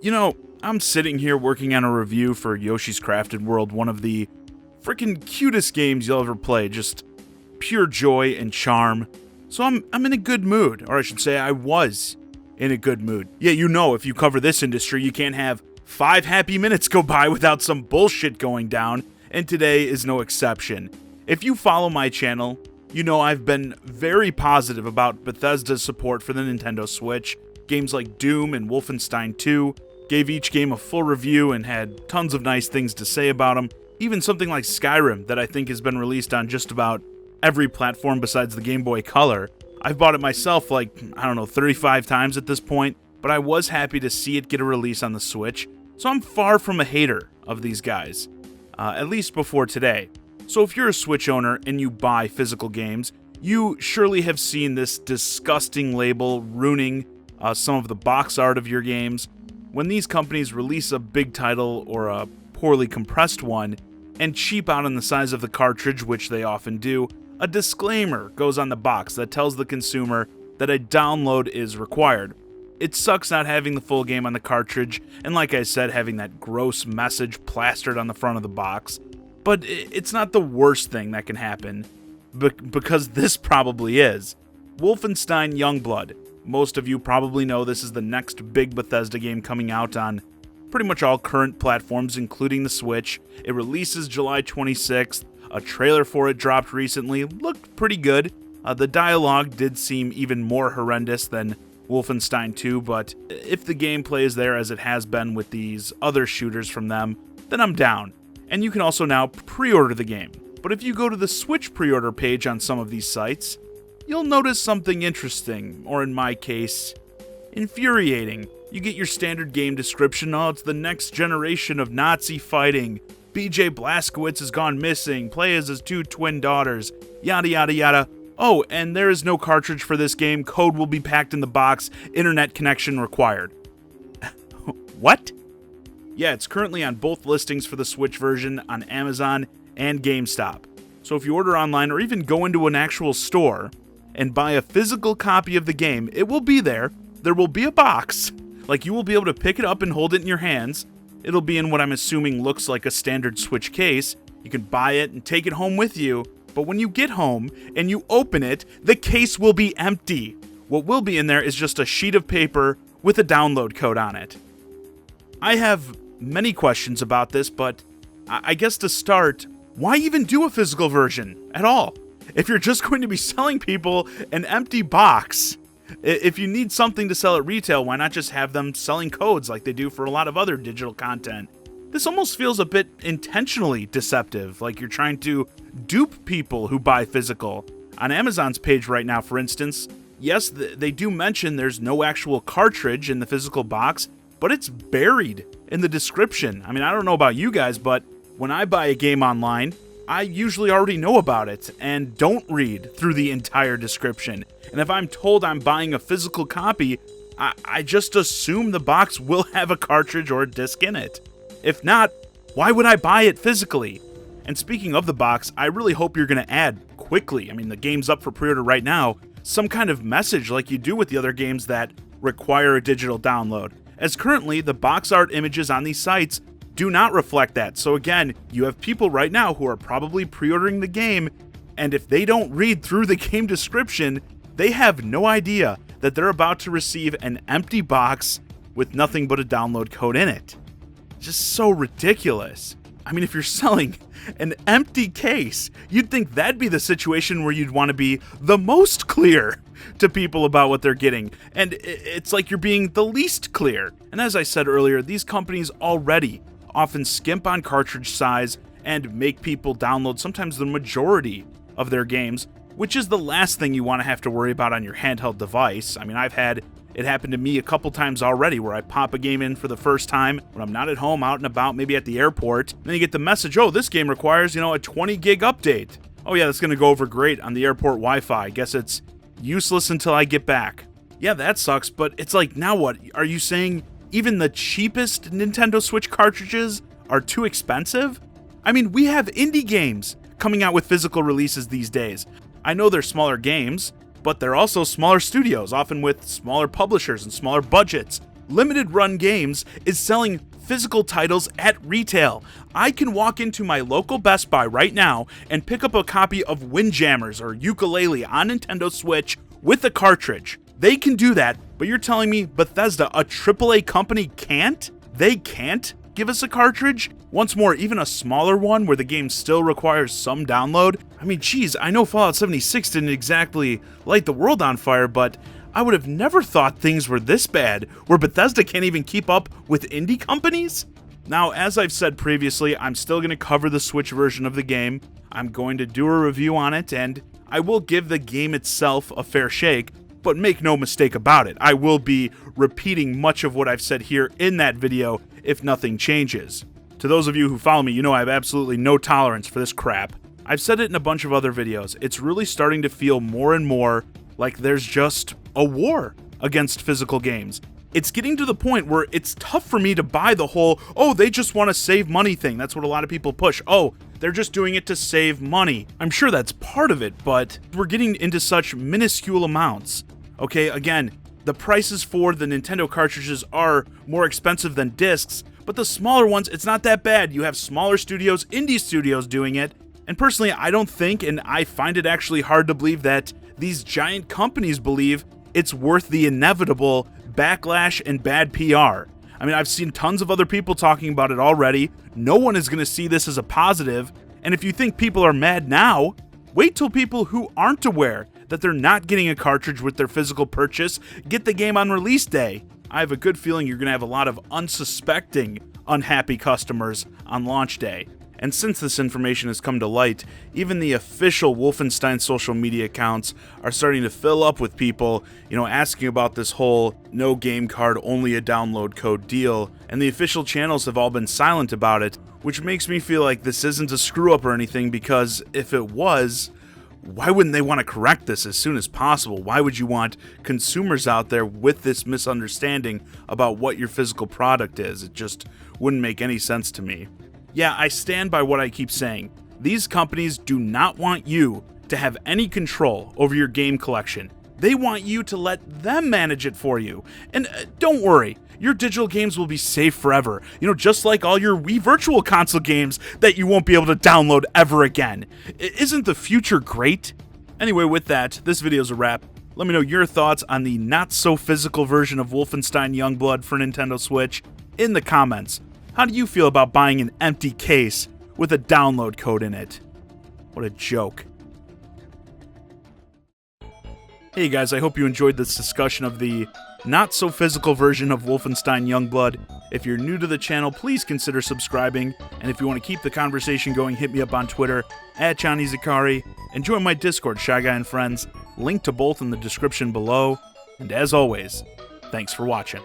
You know, I'm sitting here working on a review for Yoshi's Crafted World, one of the freaking cutest games you'll ever play, just pure joy and charm. So I'm in a good mood, or I should say I was in a good mood. Yeah, you know, if you cover this industry, you can't have 5 happy minutes go by without some bullshit going down, and today is no exception. If you follow my channel, you know I've been very positive about Bethesda's support for the Nintendo Switch. Games like Doom and Wolfenstein 2, gave each game a full review and had tons of nice things to say about them. Even something like Skyrim that I think has been released on just about every platform besides the Game Boy Color. I've bought it myself like, 35 times at this point, but I was happy to see it get a release on the Switch, so I'm far from a hater of these guys, at least before today. So if you're a Switch owner and you buy physical games, you surely have seen this disgusting label ruining some of the box art of your games. When these companies release a big title or a poorly compressed one and cheap out on the size of the cartridge, which they often do, a disclaimer goes on the box that tells the consumer that a download is required. It sucks not having the full game on the cartridge, and like I said, having that gross message plastered on the front of the box. But it's not the worst thing that can happen, because this probably is. Wolfenstein Youngblood. Most of you probably know this is the next big Bethesda game coming out on pretty much all current platforms, including the Switch. It releases July 26th. A trailer for it dropped recently. Looked pretty good. The dialogue did seem even more horrendous than Wolfenstein 2, but if the gameplay is there as it has been with these other shooters from them, then I'm down. And you can also now pre-order the game. But if you go to the Switch pre-order page on some of these sites, you'll notice something interesting, or in my case, infuriating. You get your standard game description. Oh, it's the next generation of Nazi fighting. BJ Blazkowicz has gone missing. Play as his 2 twin daughters. Yada yada yada. Oh, and there is no cartridge for this game. Code will be packed in the box. Internet connection required. What? Yeah, it's currently on both listings for the Switch version on Amazon and GameStop. So if you order online or even go into an actual store and buy a physical copy of the game, it will be there. There will be a box. Like, you will be able to pick it up and hold it in your hands. It'll be in what I'm assuming looks like a standard Switch case. You can buy it and take it home with you. But when you get home and you open it, the case will be empty. What will be in there is just a sheet of paper with a download code on it. I have many questions about this, but I guess to start, why even do a physical version at all? If you're just going to be selling people an empty box, if you need something to sell at retail, why not just have them selling codes like they do for a lot of other digital content? This almost feels a bit intentionally deceptive, like you're trying to dupe people who buy physical. On Amazon's page right now, for instance, yes, they do mention there's no actual cartridge in the physical box, but it's buried in the description. I mean, I don't know about you guys, but when I buy a game online, I usually already know about it and don't read through the entire description. And if I'm told I'm buying a physical copy, I just assume the box will have a cartridge or a disc in it. If not, why would I buy it physically? And speaking of the box, I really hope you're going to add quickly, I mean, the game's up for pre-order right now, some kind of message like you do with the other games that require a digital download. As currently, the box art images on these sites do not reflect that. So again, you have people right now who are probably pre-ordering the game, and if they don't read through the game description, they have no idea that they're about to receive an empty box with nothing but a download code in it. Just so ridiculous. I mean, if you're selling an empty case, you'd think that'd be the situation where you'd want to be the most clear to people about what they're getting. And it's like you're being the least clear. And as I said earlier, these companies already often skimp on cartridge size and make people download sometimes the majority of their games, which is the last thing you want to have to worry about on your handheld device. I mean, I've had it happen to me a couple times already where I pop a game in for the first time when I'm not at home, out and about, maybe at the airport. Then you get the message, oh, this game requires, a 20 gig update. Oh yeah, that's going to go over great on the airport Wi-Fi. Guess it's useless until I get back. Yeah, that sucks, but it's like, now what? Are you saying even the cheapest Nintendo Switch cartridges are too expensive? I mean, we have indie games coming out with physical releases these days. I know they're smaller games, but they're also smaller studios, often with smaller publishers and smaller budgets. Limited Run Games is selling physical titles at retail. I can walk into my local Best Buy right now and pick up a copy of Windjammers or Yooka-Laylee on Nintendo Switch with a cartridge. They can do that, but you're telling me Bethesda, a AAA company, can't? They can't give us a cartridge? Once more, even a smaller one where the game still requires some download? I mean, geez, I know Fallout 76 didn't exactly light the world on fire, but I would have never thought things were this bad, where Bethesda can't even keep up with indie companies? Now, as I've said previously, I'm still going to cover the Switch version of the game. I'm going to do a review on it, and I will give the game itself a fair shake, but make no mistake about it, I will be repeating much of what I've said here in that video if nothing changes. To those of you who follow me, you know I have absolutely no tolerance for this crap. I've said it in a bunch of other videos. It's really starting to feel more and more like there's just a war against physical games. It's getting to the point where it's tough for me to buy the whole, oh, they just want to save money thing. That's what a lot of people push. Oh, they're just doing it to save money. I'm sure that's part of it, but we're getting into such minuscule amounts. Okay, again, the prices for the Nintendo cartridges are more expensive than discs, but the smaller ones, it's not that bad. You have smaller studios, indie studios doing it, and personally, I don't think, and I find it actually hard to believe that these giant companies believe it's worth the inevitable backlash and bad PR. I mean, I've seen tons of other people talking about it already. No one is going to see this as a positive, and if you think people are mad now, wait till people who aren't aware that they're not getting a cartridge with their physical purchase get the game on release day. I have a good feeling you're going to have a lot of unsuspecting, unhappy customers on launch day. And since this information has come to light, even the official Wolfenstein social media accounts are starting to fill up with people, asking about this whole no game card, only a download code deal, and the official channels have all been silent about it, which makes me feel like this isn't a screw up or anything, because if it was, why wouldn't they want to correct this as soon as possible? Why would you want consumers out there with this misunderstanding about what your physical product is? It just wouldn't make any sense to me. Yeah, I stand by what I keep saying. These companies do not want you to have any control over your game collection. They want you to let them manage it for you. And don't worry, your digital games will be safe forever. Just like all your Wii Virtual Console games that you won't be able to download ever again. Isn't the future great? Anyway, with that, this video's a wrap. Let me know your thoughts on the not-so-physical version of Wolfenstein Youngblood for Nintendo Switch in the comments. How do you feel about buying an empty case with a download code in it? What a joke. Hey guys, I hope you enjoyed this discussion of the not-so-physical version of Wolfenstein Youngblood. If you're new to the channel, please consider subscribing, and if you want to keep the conversation going, hit me up on Twitter, @JohnnyZakari, and join my Discord, ChiGuy and Friends, link to both in the description below, and as always, thanks for watching.